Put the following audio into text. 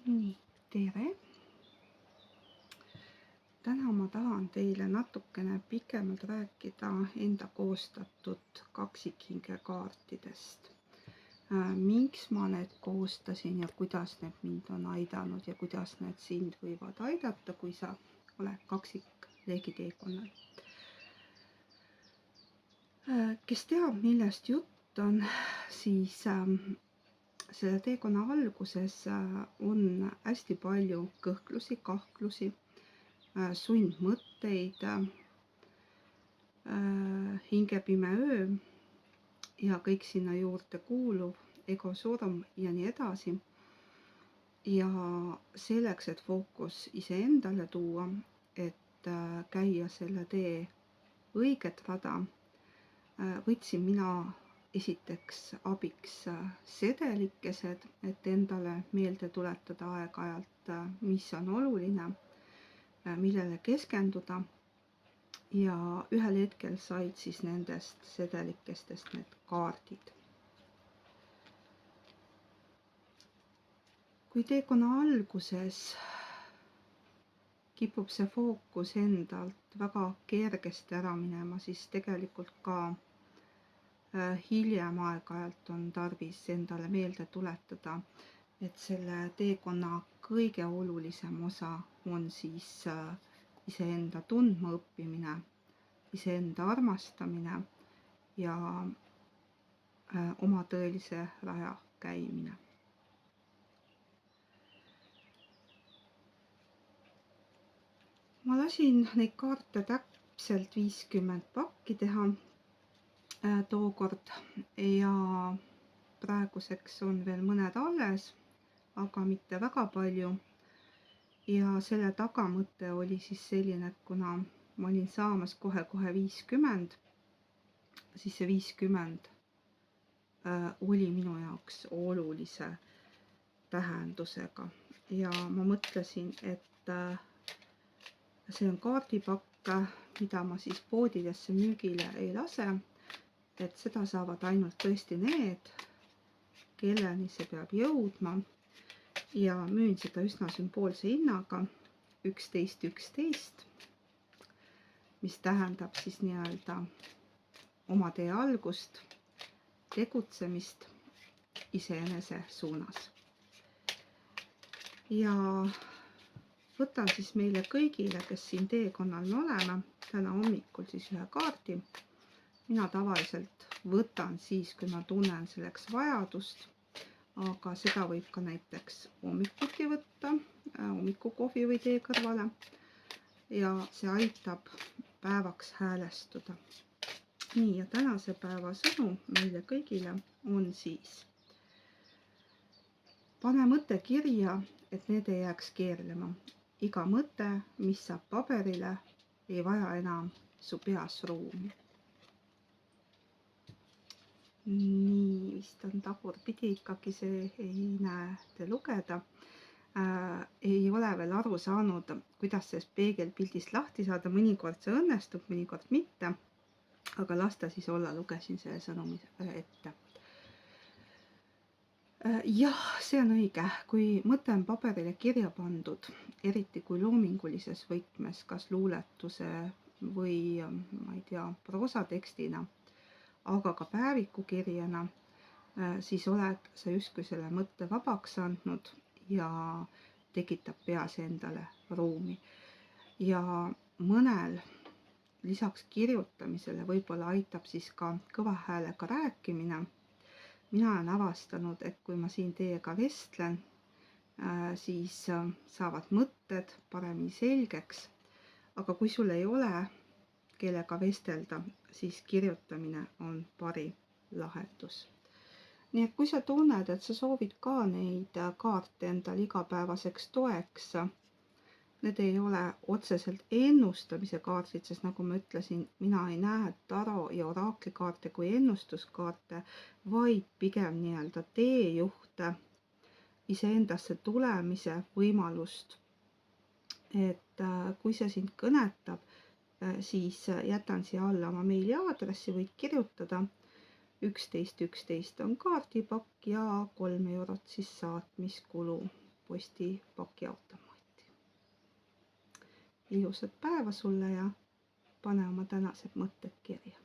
Nii, tere! Täna ma tahan teile natukene pikemalt rääkida enda koostatud kaksikhingekaartidest. Miks ma need koostasin ja kuidas need mind on aidanud ja kuidas need sind võivad aidata, kui sa oled kaksik leegiteekonnal. Kes teab, millest jutt on, siis selle teekonna alguses on hästi palju kõhklusi, kahklusi, sundmõtteid, hingepime öö ja kõik sinna juurde kuuluv, egosurm ja nii edasi. Ja selleks, et fookus iseendale tuua, et käia selle tee õiget rada, võtsin mina esiteks abiks sedelikesed, et endale meelde tuletada aeg-ajalt, mis on oluline, millele keskenduda. Ja ühel hetkel said siis nendest sedelikestest need kaardid. Kui teekonna alguses kipub see fookus endalt väga kergesti ära minema, siis tegelikult ka hiljem aeg-ajalt on tarvis endale meelde tuletada, et selle teekonna kõige olulisem osa on siis iseenda tundma õppimine, iseenda armastamine ja oma tõelise raja käimine. Ma lasin neid kaarte täpselt 50 pakki teha tookord ja praeguseks on veel mõned alles, aga mitte väga palju. Ja selle tagamõte oli siis selline, et kuna ma olin saamas kohe 50, siis see 50 oli minu jaoks olulise tähendusega. Ja ma mõtlesin, et see on kaardipakk, mida ma siis poodidesse müügile ei lase, et seda saavad ainult tõesti need, kelleni see peab jõudma. Ja müün seda üsna sümboolse hinnaga 11.11, mis tähendab siis nii-öelda oma tee algust, tegutsemist iseenese suunas. Ja võtan siis meile kõigile, kes siin teekonnal oleme, täna hommikul siis ühe kaardi. Mina tavaliselt võtan siis, kui ma tunnen selleks vajadust, aga seda võib ka näiteks hommikuti võtta, hommikukohvi või tee kõrvale. Ja see aitab päevaks häälestuda. Nii, ja tänase päeva sõnum meile kõigile on siis: pane mõte kirja, et need ei jääks keerlema. Iga mõte, mis saab paberile, ei vaja enam su peas ruumi. Nii, vist on tagurpidi ikkagi, see ei näe te lugeda. Ei ole veel aru saanud, kuidas sellest peegelpildist lahti saada. Mõnikord see õnnestub, mõnikord mitte. Aga las ta siis olla, lugesin selle sõnumi ette. Jah, see on õige. Kui mõte on paberile kirja pandud, eriti kui loomingulises võtmes, kas luuletuse või ma ei tea, proosatekstina, aga ka päevikukirjana, siis oled sa justkui selle mõtte vabaks andnud ja tekitab peas endale ruumi. Ja mõnel lisaks kirjutamisele võib-olla aitab siis ka kõva häälega rääkimine. Mina olen avastanud, et kui ma siin teiega vestlen, siis saavad mõtted paremini selgeks. Aga kui sul ei ole kellega vestelda, siis kirjutamine on parim lahendus. Nii et kui sa tunned, et sa soovid ka neid kaarte endal igapäevaseks toeks, need ei ole otseselt ennustamise kaardid, sest nagu ma ütlesin, mina ei näe taro ja oraaklikaarte kui ennustuskaarte, vaid pigem nii-öelda teejuhte, iseendasse tulemise võimalust. Et kui see sind kõnetab, siis jätan siia alla oma meiliaadressi, võid kirjutada. 11.11 on kaardipakk ja 3 eurot siis saatmiskulu. postipakiautomaati. Ilusat päeva sulle ja pane oma tänased mõtted kirja.